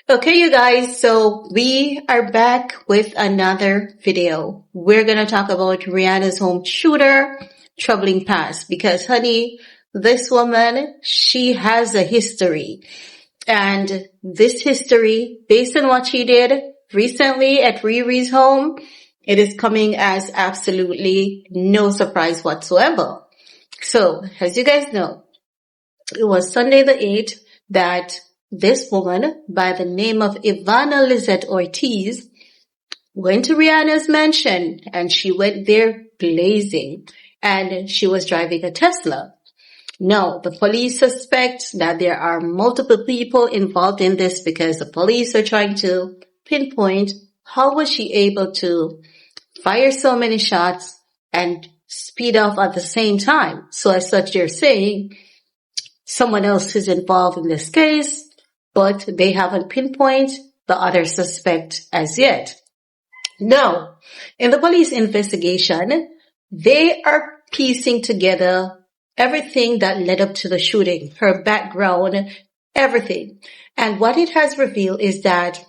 Okay, you guys, so we are back with another video. We're going to talk about Rihanna's home shooter troubling past because, honey, this woman, she has a history. And this history, based on what she did recently at Riri's home, it is coming as absolutely no surprise whatsoever. So, as you guys know, it was Sunday the 8th that this woman by the name of Ivana Lzette Ortiz went to Rihanna's mansion, and she went there blazing, and she was driving a Tesla. No, the police suspect that there are multiple people involved in this because the police are trying to pinpoint how was she able to fire so many shots and speed off at the same time. So as such, they're saying someone else is involved in this case, but they haven't pinpointed the other suspect as yet. Now, in the police investigation, they are piecing together everything that led up to the shooting, her background, everything. And what it has revealed is that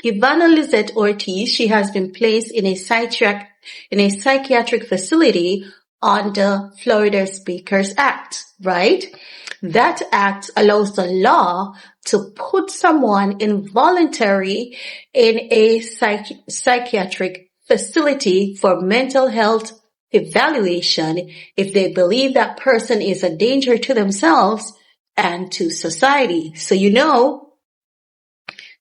Ivana Lzette Ortiz, she has been placed in a psychiatric facility under Florida Speakers Act, right? That act allows the law to put someone involuntarily in a psychiatric facility for mental health evaluation if they believe that person is a danger to themselves and to society. So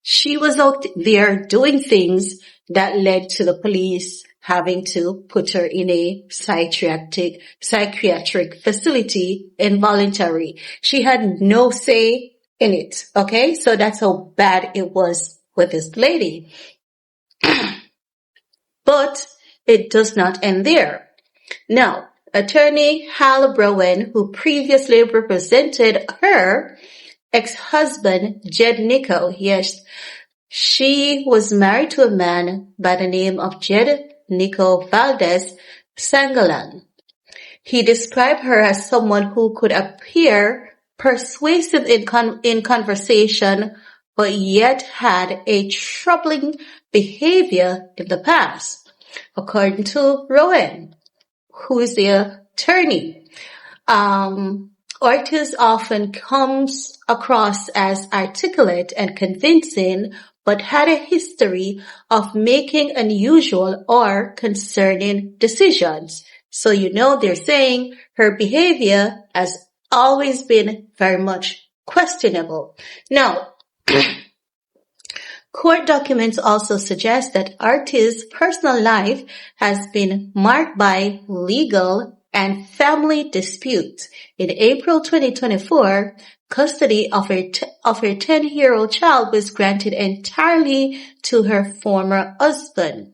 she was out there doing things that led to the police having to put her in a psychiatric facility involuntary. She had no say in it, okay? So that's how bad it was with this lady. But it does not end there. Now, attorney Hal Browen, who previously represented her ex-husband, Jed Niko, yes, she was married to a man by the name of Jed Niko Valdez Sangalan. He described her as someone who could appear persuasive in conversation, but yet had a troubling behavior in the past, according to Rowan, who is the attorney. Ortiz often comes across as articulate and convincing, but had a history of making unusual or concerning decisions. So they're saying her behavior has always been very much questionable. Now, court documents also suggest that Ortiz's personal life has been marked by legal and family disputes. In April 2024, custody of her 10-year-old child was granted entirely to her former husband.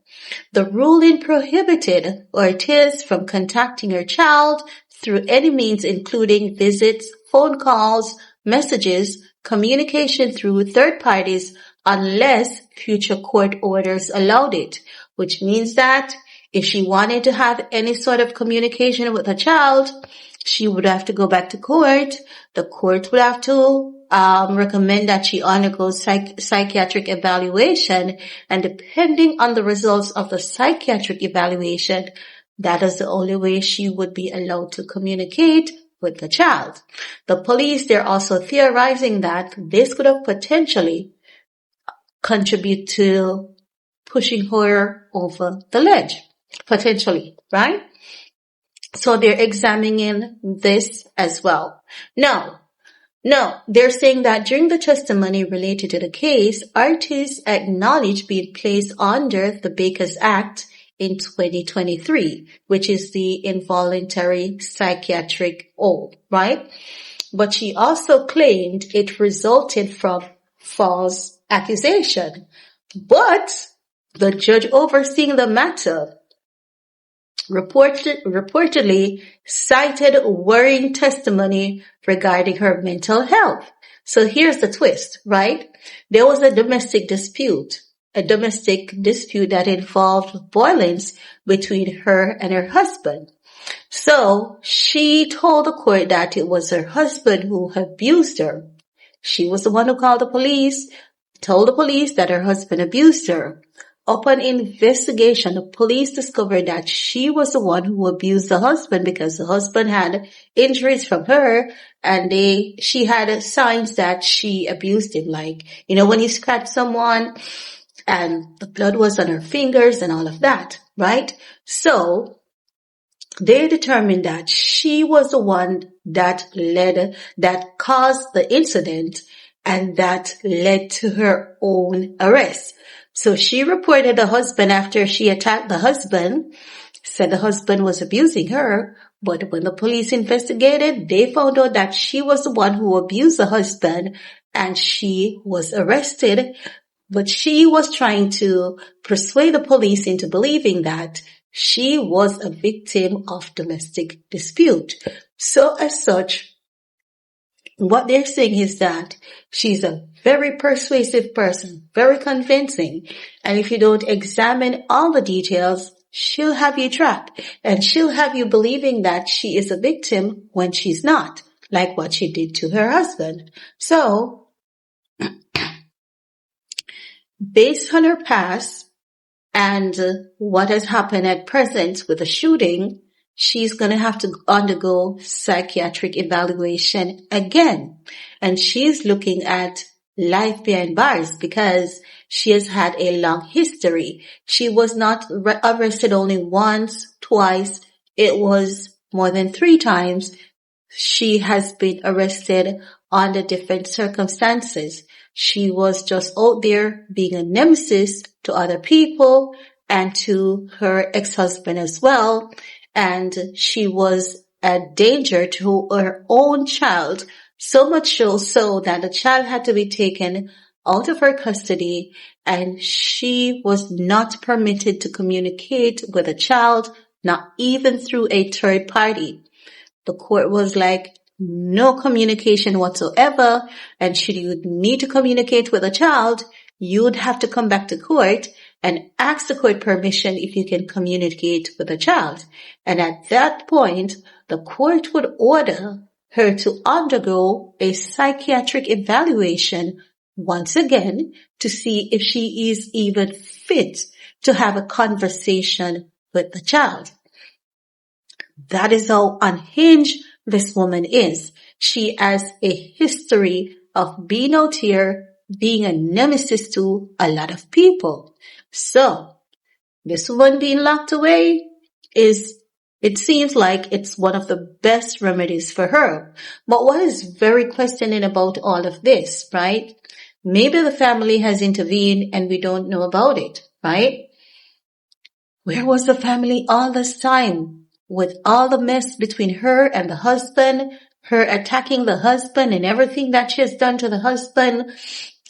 The ruling prohibited Ortiz from contacting her child through any means, including visits, phone calls, messages, communication through third parties, unless future court orders allowed it, which means that if she wanted to have any sort of communication with her child, she would have to go back to court. The court would have to recommend that she undergo psychiatric evaluation, and depending on the results of the psychiatric evaluation, that is the only way she would be allowed to communicate with the child. The police, they're also theorizing that this could have potentially contribute to pushing her over the ledge, potentially, right? So they're examining this as well. No, they're saying that during the testimony related to the case, Ortiz acknowledged being placed under the Baker's Act in 2023, which is the involuntary psychiatric hold, right? But she also claimed it resulted from false accusation. But the judge overseeing the matter reportedly cited worrying testimony regarding her mental health. So here's the twist, right? There was a domestic dispute that involved violence between her and her husband. So she told the court that it was her husband who abused her. She was the one who called the police, told the police that her husband abused her. Upon investigation, the police discovered that she was the one who abused the husband because the husband had injuries from her and she had signs that she abused him. Like, when you scratch someone and the blood was on her fingers and all of that, right? So they determined that she was the one that caused the incident and that led to her own arrest. So she reported the husband after she attacked the husband, said the husband was abusing her, but when the police investigated, they found out that she was the one who abused the husband and she was arrested. But she was trying to persuade the police into believing that she was a victim of domestic dispute. So as such, what they're saying is that she's a very persuasive person, very convincing. And if you don't examine all the details, she'll have you trapped and she'll have you believing that she is a victim when she's not, like what she did to her husband. So, based on her past and what has happened at present with the shooting, she's going to have to undergo psychiatric evaluation again. And she's looking at life behind bars because she has had a long history. She was not arrested only once, twice. It was more than 3 times. She has been arrested under different circumstances. She was just out there being a nemesis to other people and to her ex-husband as well. And she was a danger to her own child, so much so that the child had to be taken out of her custody and she was not permitted to communicate with the child, not even through a third party. The court was like, no communication whatsoever, and should you need to communicate with a child, you'd have to come back to court and ask the court permission if you can communicate with a child. And at that point, the court would order her to undergo a psychiatric evaluation once again to see if she is even fit to have a conversation with the child. That is how unhinged this woman is. She has a history of being out here, being a nemesis to a lot of people. So, this woman being locked away it seems like it's one of the best remedies for her. But what is very questioning about all of this, right? Maybe the family has intervened and we don't know about it, right? Where was the family all this time? With all the mess between her and the husband, her attacking the husband and everything that she has done to the husband,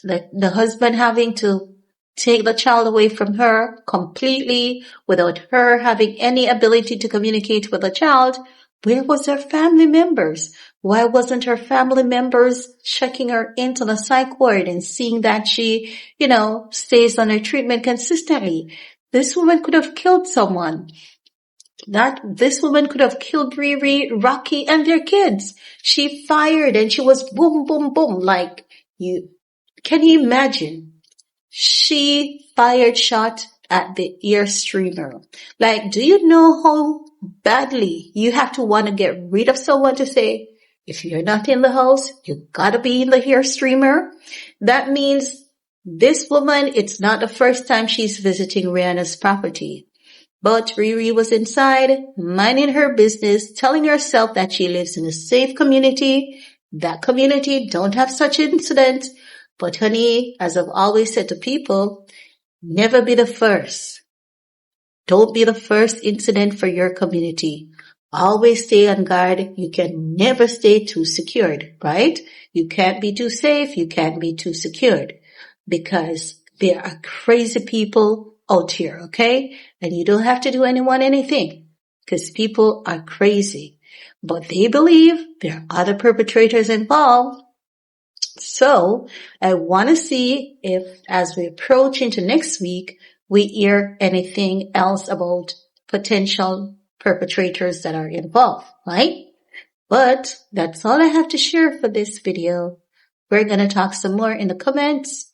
the husband having to take the child away from her completely without her having any ability to communicate with the child. Where was her family members? Why wasn't her family members checking her into the psych ward and seeing that she, stays on her treatment consistently? This woman could have killed someone. This woman could have killed Riri, Rocky, and their kids. She fired and she was boom, boom, boom. Can you imagine? She fired shot at the ear streamer. Do you know how badly you have to want to get rid of someone to say, if you're not in the house, you gotta be in the ear streamer? That means this woman, it's not the first time she's visiting Rihanna's property. But Riri was inside, minding her business, telling herself that she lives in a safe community. That community don't have such incidents. But honey, as I've always said to people, never be the first. Don't be the first incident for your community. Always stay on guard. You can never stay too secured, right? You can't be too safe. You can't be too secured because there are crazy people out here, okay? And you don't have to do anyone anything because people are crazy. But they believe there are other perpetrators involved. So I want to see if as we approach into next week, we hear anything else about potential perpetrators that are involved, right? But that's all I have to share for this video. We're going to talk some more in the comments.